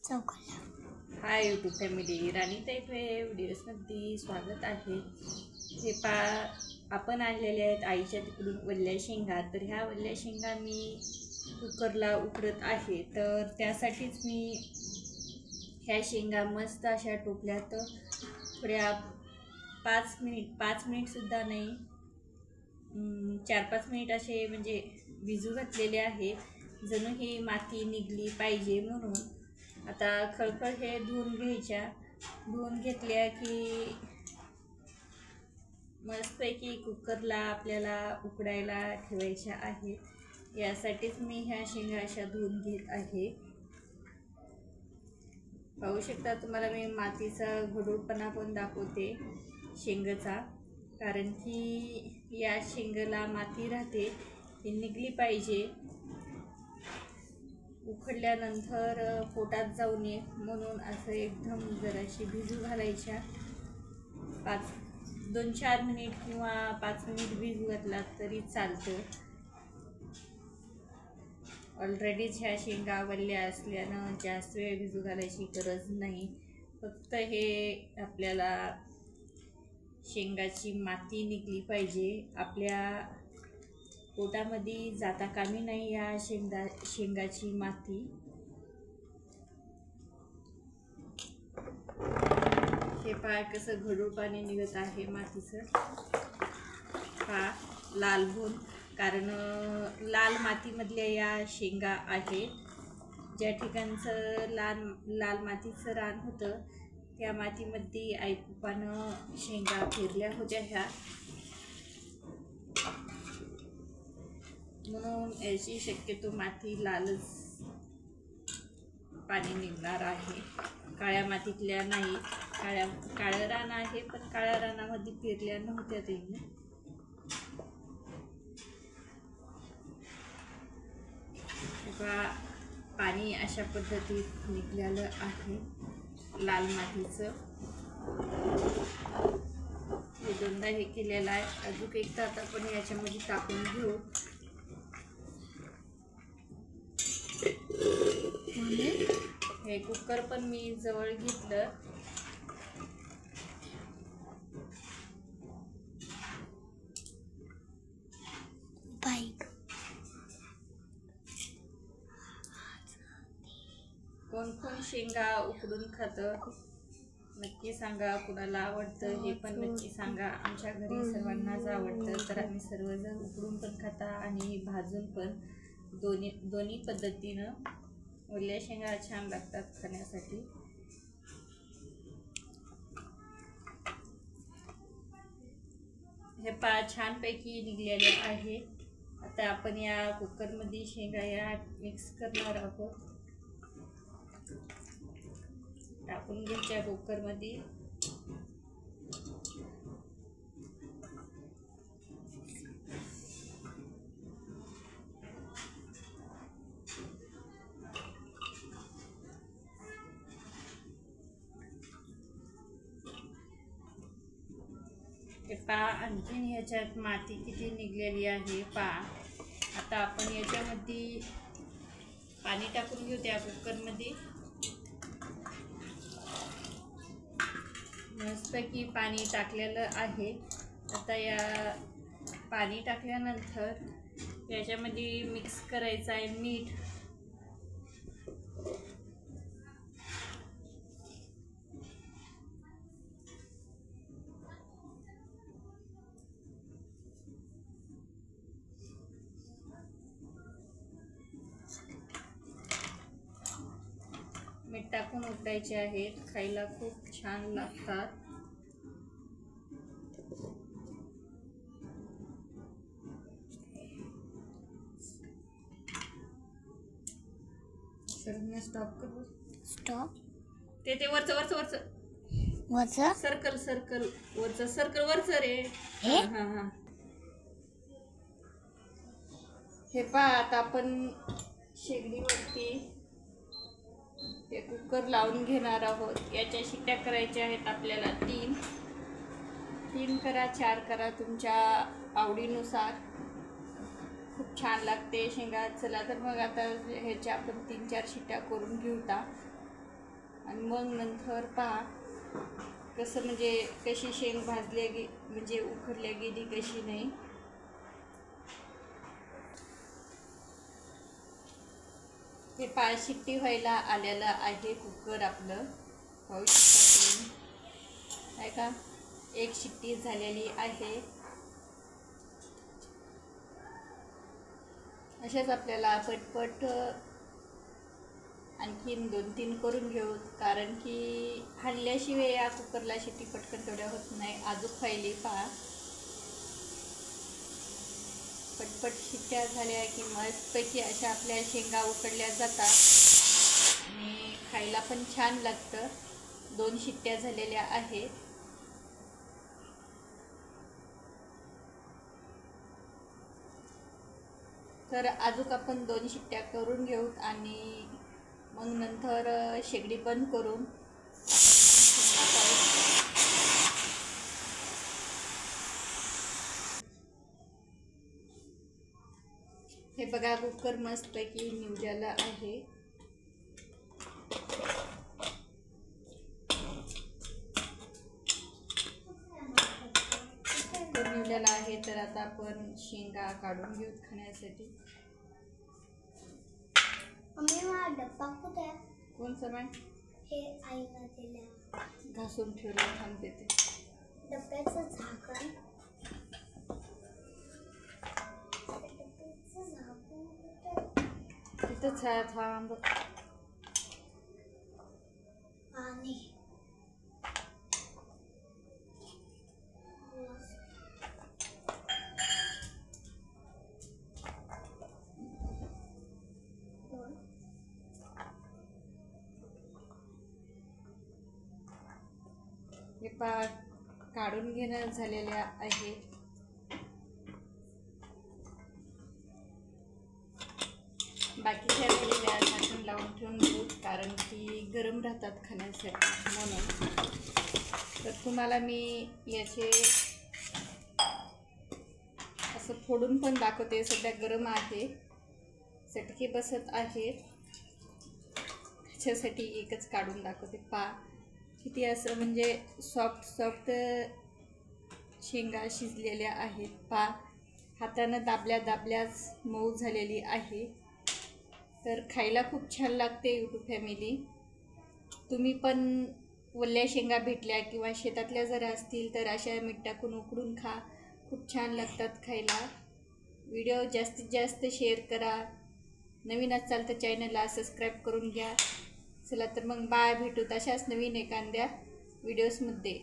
चौकला. Hi YouTube family, राणीताई व्हिडिओजमध्ये स्वागत आहे. हे आपण आणलेले आहेत आईच्या तिकडून वल्ल्या शेंगा. तर ह्या वल्ल्या शेंगा मी कुकरला उकडत आहे. तर त्यासाठीच मी ह्या शेंगा मस्त अशा टोपल्यात थोड्या 5 मिनिटसुद्धा नाही, 4-5 मिनिट असे म्हणजे भिजू घातलेले आहे, जणू ही माती निघली पाहिजे म्हणून. आता खळखळ हे धुवून घ्यायच्या. धुवून घेतल्या की मस्तपैकी कुकरला आपल्याला उकडायला ठेवायच्या आहेत. यासाठीच मी ह्या शेंगा अशा धुवून घेत आहे. पाहू शकता, तुम्हाला मी मातीचा गढूळपणा पण दाखवते शेंगाचा, कारण की या शेंगाला माती राहते, ती निघली पाहिजे. उकडल्यानंतर पोटात जाऊ नये म्हणून असं एकदम जराशी भिजू घालायच्या. 2-4 मिनिट किंवा 5 मिनिट भिजू घातलात तरी चालतं. ऑलरेडीच ह्या शेंगा वल्ल्या असल्यानं जास्त वेळ भिजू घालायची गरज नाही. फक्त हे आपल्याला शेंगाची माती निघली पाहिजे, आपल्या पोटामध्ये जाता कामी नाही या शेंगाची माती. हे पहा कसं गढूळ पाणी निघत आहे मातीचं. पहा लाल होऊन, कारण लाल मातीमधल्या या शेंगा आहेत. ज्या ठिकाणचं लाल मातीचं रान होतं त्या मातीमध्ये आईपप्पानं शेंगा पेरल्या होत्या ह्या, म्हणून याची शक्यतो माती लालच पाणी निघणार आहे. काळ्या मातीतल्या नाही. काळं रान आहे, पण काळ्या रानामध्ये पेरल्या नव्हत्या त्यांनी. पाणी अशा पद्धतीत निघलेलं आहे लाल मातीचं. हे दोनदा हे केलेलं आहे. अजून एकदा आता आपण याच्यामध्ये टाकून घेऊ. हे कुकर पण मी जवळ घेतलं. कोण शेंगा उकडून खातं नक्की सांगा. कुणाला आवडतं हे पण नक्की सांगा. आमच्या घरी सर्वांनाच आवडतं, तर आम्ही सर्वजण उकडून पण खाता आणि भाजून पण. दोन्ही पद्धतीनं ओल्या शेंगा छान लागतात खाण्यासाठी. हे छानपैकी निघलेले आहे. आता आपण या कुकरमध्ये शेंगा या मिक्स करणार आहोत. टाकून घ्यायच्या कुकरमध्ये. आणखीन ह्याच्यात माती किती निघलेली आहे पहा. आता आपण याच्यामध्ये पाणी टाकून घेऊ त्या कुकरमध्ये. मस्तपैकी पाणी टाकलेलं आहे. आता या पाणी टाकल्यानंतर याच्यामध्ये मिक्स करायचं आहे मीठ. मीठ टाकून उकडायचे आहेत. खायला खूप छान लागतात. स्टॉप कर. स्टॉप. ते वरचं सर्कल वरचं रे. हा. हे पहा, आता आपण शेगडीवरती हे कुकर लावून घेणार आहोत. याच्या शिट्ट्या करायच्या आहेत आपल्याला 3 करा, 4 करा, तुमच्या आवडीनुसार. खूप छान लागते शेंगा. चला तर मग आता ह्याच्या आपण 3-4 शिट्ट्या करून घेऊता. आणि मग नंतर पहा कसं म्हणजे कशी शेंग भाजल्या म्हणजे उकडल्या गेली कशी नाही. हे पहा शिट्टी व्हायला आलेलं आहे कुकर आपलं, पाहू शकता तुम्ही आहे का. एक शिट्टी झालेली आहे. अशाच आपल्याला पटपट आणखीन 2-3 करून घेऊ, कारण की हल्ल्याशिवाय या कुकरला शिट्टी पटकन तेवढ्या होत नाही. आजूक फायली पहा पटपट शिट्ट्या झाल्या की मस्तपैकी अशा आपल्या शेंगा उकडल्या जातात आणि खायला पण छान लागतं. 2 शिट्ट्या झालेल्या आहेत. तर अजून आपण 2 शिट्ट्या करून घेऊ आणि मग नंतर शेगडी बंद करून हे बघा कुकर मस्तपैकी निवडलेला आहे. कुकर निवडलेला आहे. तर आता आपण शेंगा काढून घेऊ खाण्यासाठी. डब्बा कुठे आहे? कोणचं मॅम? हे आईला दिल्या घासून ठेवलं, थांब देते. डब्याचं झाकण तिथंच आहे, थांब. पाणी हे काढून घेणं झालेल्या आहे. बाकीच्या वेळेला झाकण लावून ठेवून देऊ, कारण की गरम राहतात खाण्यासाठी म्हणून. तर तुम्हाला मी याचे असं फोडून पण दाखवते. सध्या गरम आहे, चटके बसत आहेत, त्याच्यासाठी एकच काढून दाखवते. पा किती असं म्हणजे सॉफ्ट शेंगा शिजलेल्या आहेत. पा हातानं दाबल्याच मऊ झालेली आहे. तर खायला खूप छान लागते. यूट्यूब फॅमिली, तुम्ही पण ओल्या शेंगा भेटल्या किंवा शेतातल्या जर असतील तर अशा मीठ टाकून उकडून खा, खूप छान लागतात खायला. व्हिडिओ जास्तीत जास्त शेअर करा. नवीन असाल तर चॅनलला सबस्क्राईब करून घ्या. चला तर मग बाय, भेटू तशाच नवीन एखाद्या व्हिडिओजमध्ये.